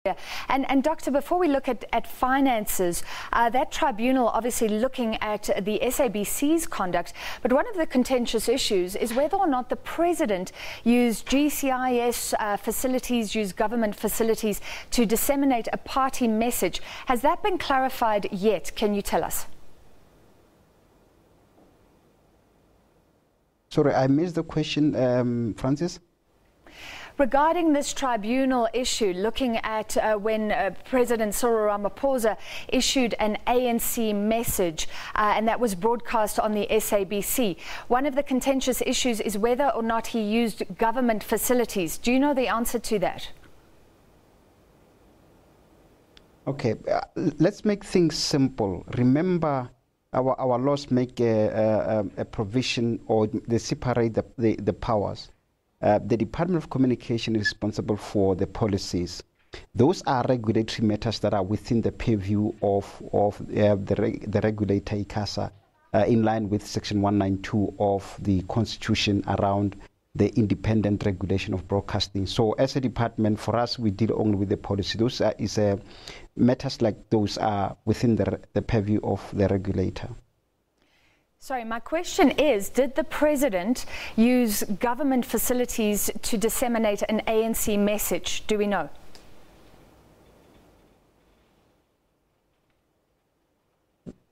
Yeah. And Doctor, before we look at finances, that tribunal obviously looking at the SABC's conduct, but one of the contentious issues is whether or not the President used GCIS facilities, used government facilities to disseminate a party message. Has that been clarified yet? Can you tell us? Sorry, I missed the question, Francis. Regarding this tribunal issue, looking at when President Cyril Ramaphosa issued an ANC message and that was broadcast on the SABC, one of the contentious issues is whether or not he used government facilities. Do you know the answer to that? Okay, let's make things simple. Remember, our laws make a provision, or they separate the powers. The Department of Communication is responsible for the policies. Those are regulatory matters that are within the purview of the regulator, ICASA, in line with Section 192 of the Constitution around the independent regulation of broadcasting. So as a department, for us, we deal only with the policy. Those matters like those are within the purview of the regulator. Sorry, my question is, did the President use government facilities to disseminate an ANC message? Do we know?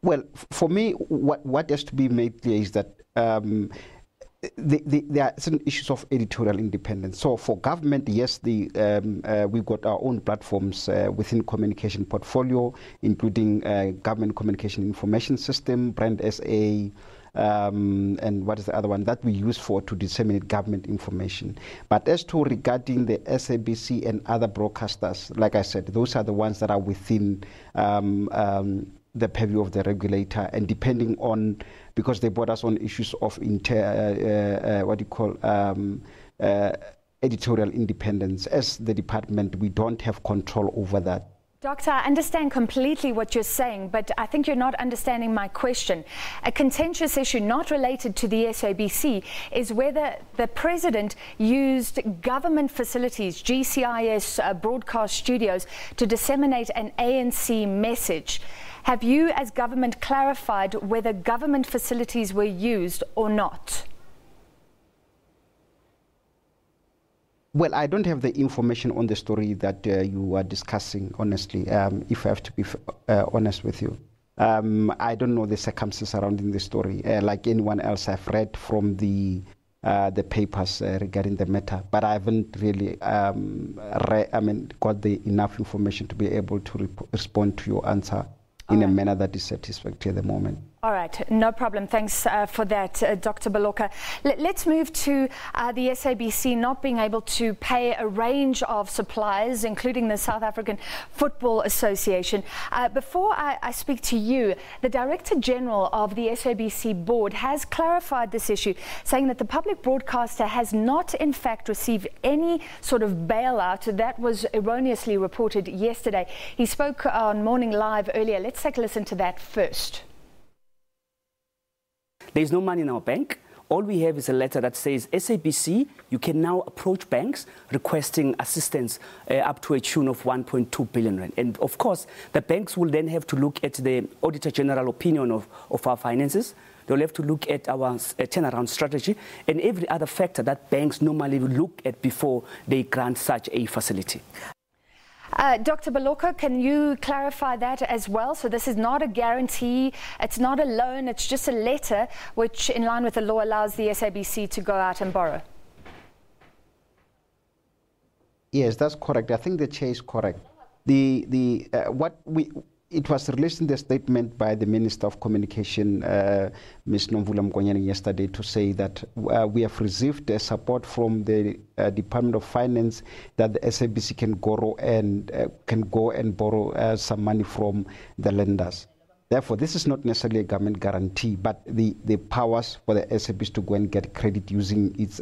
Well, for me, what has to be made clear is that there are certain issues of editorial independence. So for government, yes, we've got our own platforms within communication portfolio, including Government Communication Information System, Brand SA, and what is the other one that we use to disseminate government information. But as to regarding the SABC and other broadcasters, like I said, those are the ones that are within the purview of the regulator, and depending on, because they brought us on issues of editorial independence. As the department, we don't have control over that. Doctor, I understand completely what you're saying, but I think you're not understanding my question. A contentious issue not related to the SABC is whether the President used government facilities, GCIS broadcast studios, to disseminate an ANC message. Have you, as government, clarified whether government facilities were used or not? Well, I don't have the information on the story that you are discussing, honestly, if I have to be honest with you. I don't know the circumstances surrounding the story. Like anyone else, I've read from the papers regarding the matter, but I haven't really got the enough information to be able to respond to your answer in a manner that is satisfactory at the moment. All right, no problem. Thanks for that, Dr. Boloka. Let's move to the SABC not being able to pay a range of suppliers, including the South African Football Association. Before I speak to you, the Director General of the SABC board has clarified this issue, saying that the public broadcaster has not, in fact, received any sort of bailout. That was erroneously reported yesterday. He spoke on Morning Live earlier. Let's take a listen to that first. There's no money in our bank. All we have is a letter that says, SABC, you can now approach banks requesting assistance up to a tune of 1.2 billion rand. And of course, the banks will then have to look at the Auditor General opinion of our finances. They'll have to look at our turnaround strategy and every other factor that banks normally will look at before they grant such a facility. Dr. Boloka, can you clarify that as well? So this is not a guarantee, it's not a loan, it's just a letter which, in line with the law, allows the SABC to go out and borrow. Yes, that's correct. I think the chair is correct. It was released in the statement by the Minister of Communication, Ms. Nomvula Mkonyane, yesterday, to say that we have received support from the Department of Finance that the SABC can go and borrow some money from the lenders. Therefore, this is not necessarily a government guarantee, but the powers for the SABC to go and get credit using its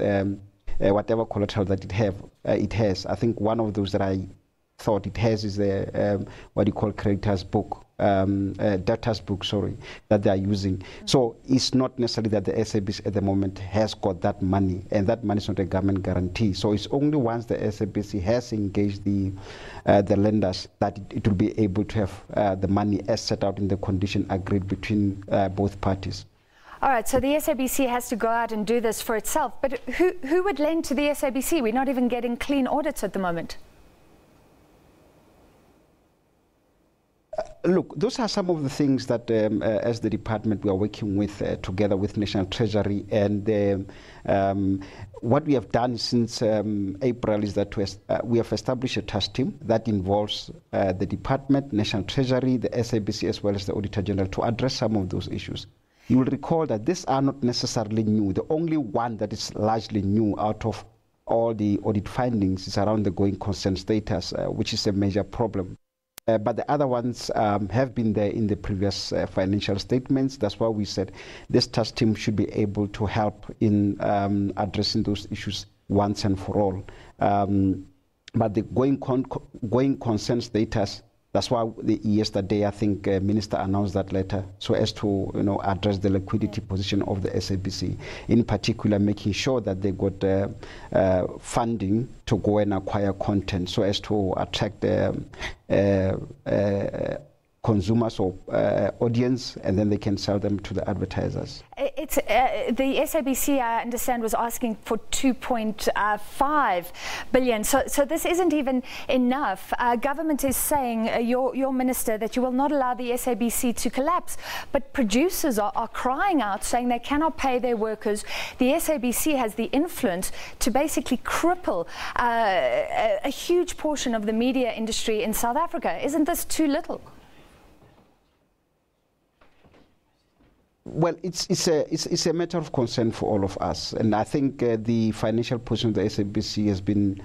whatever collateral that it has. I think one of those that I thought it has is the what you call creditors book, debtors book, that they are using. So it's not necessarily that the SABC at the moment has got that money, and that money is not a government guarantee. So it's only once the SABC has engaged the lenders that it will be able to have the money as set out in the condition agreed between both parties. All right, so the SABC has to go out and do this for itself. But who would lend to the SABC? We're not even getting clean audits at the moment. Look, those are some of the things that, as the department, we are working with together with National Treasury. And what we have done since April is that we have established a task team that involves the department, National Treasury, the SABC, as well as the Auditor General, to address some of those issues. You will recall that these are not necessarily new. The only one that is largely new out of all the audit findings is around the going concern status, which is a major problem. But the other ones have been there in the previous financial statements. That's why we said this task team should be able to help in addressing those issues once and for all. But the going concern status, that's why yesterday I think Minister announced that letter so as to address the liquidity position of the SABC, in particular making sure that they got funding to go and acquire content so as to attract consumers or audience, and then they can sell them to the advertisers. It's the SABC, I understand, was asking for 2.5 billion. So this isn't even enough. Government is saying, your minister, that you will not allow the SABC to collapse. But producers are crying out, saying they cannot pay their workers. The SABC has the influence to basically cripple a huge portion of the media industry in South Africa. Isn't this too little? Well, it's a matter of concern for all of us, and I think the financial position of the SABC has been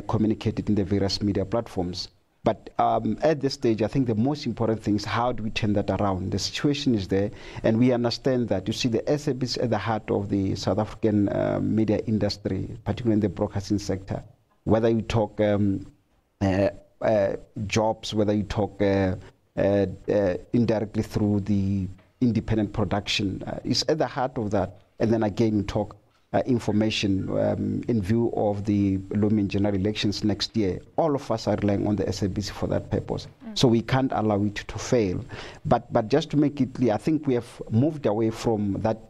communicated in the various media platforms. But at this stage, I think the most important thing is how do we turn that around? The situation is there, and we understand that. You see, the SABC is at the heart of the South African media industry, particularly in the broadcasting sector. Whether you talk jobs, whether you talk indirectly through the independent production, is at the heart of that. And then again, you talk information in view of the looming general elections next year. All of us are relying on the SABC for that purpose. So we can't allow it to fail. But just to make it clear, I think we have moved away from that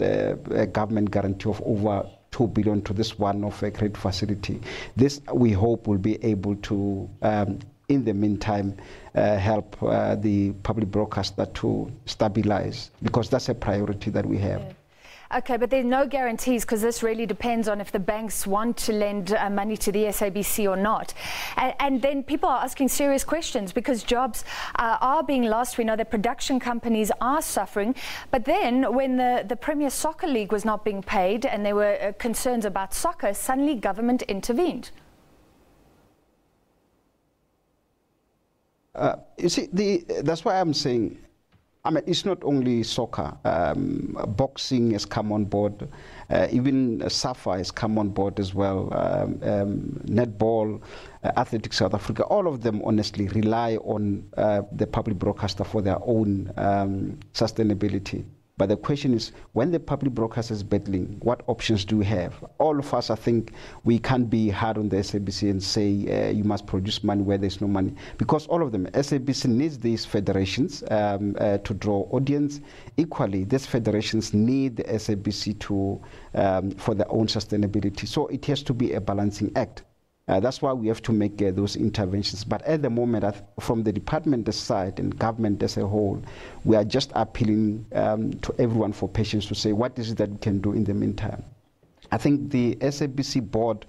government guarantee of over 2 billion to this one-off credit facility. This, we hope, will be able to in the meantime, help the public broadcaster to stabilize, because that's a priority that we have. Yeah. Okay, but there's no guarantees, because this really depends on if the banks want to lend money to the SABC or not. And then people are asking serious questions, because jobs are being lost. We know that production companies are suffering. But then when the Premier Soccer League was not being paid and there were concerns about soccer, suddenly government intervened. You see, that's why I'm saying, I mean, it's not only soccer. Boxing has come on board. Even SAFA has come on board as well. Netball, Athletics South Africa, all of them honestly rely on the public broadcaster for their own sustainability. But the question is, when the public broadcaster is battling, what options do we have? All of us, I think, we can't be hard on the SABC and say you must produce money where there's no money. Because all of them, SABC needs these federations to draw audience. Equally, these federations need the SABC to for their own sustainability. So it has to be a balancing act. That's why we have to make those interventions. But at the moment, from the department side and government as a whole, we are just appealing to everyone for patience to say, what is it that we can do in the meantime? I think the SABC board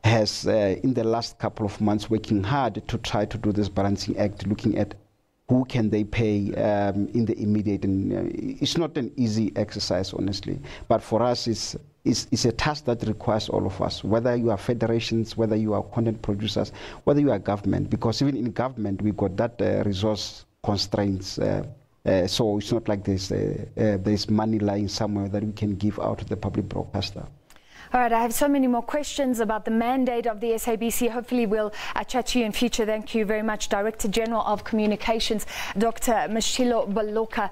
has, in the last couple of months, working hard to try to do this balancing act, looking at who can they pay in the immediate. And it's not an easy exercise, honestly. But for us, it's a task that requires all of us, whether you are federations, whether you are content producers, whether you are government, because even in government, we got that resource constraints. So it's not like there's money lying somewhere that we can give out to the public broadcaster. All right, I have so many more questions about the mandate of the SABC. Hopefully we'll chat to you in future. Thank you very much, Director General of Communications, Dr. Mashillo Boloka,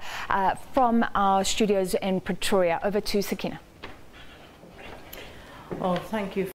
from our studios in Pretoria. Over to Sakina. Oh, thank you.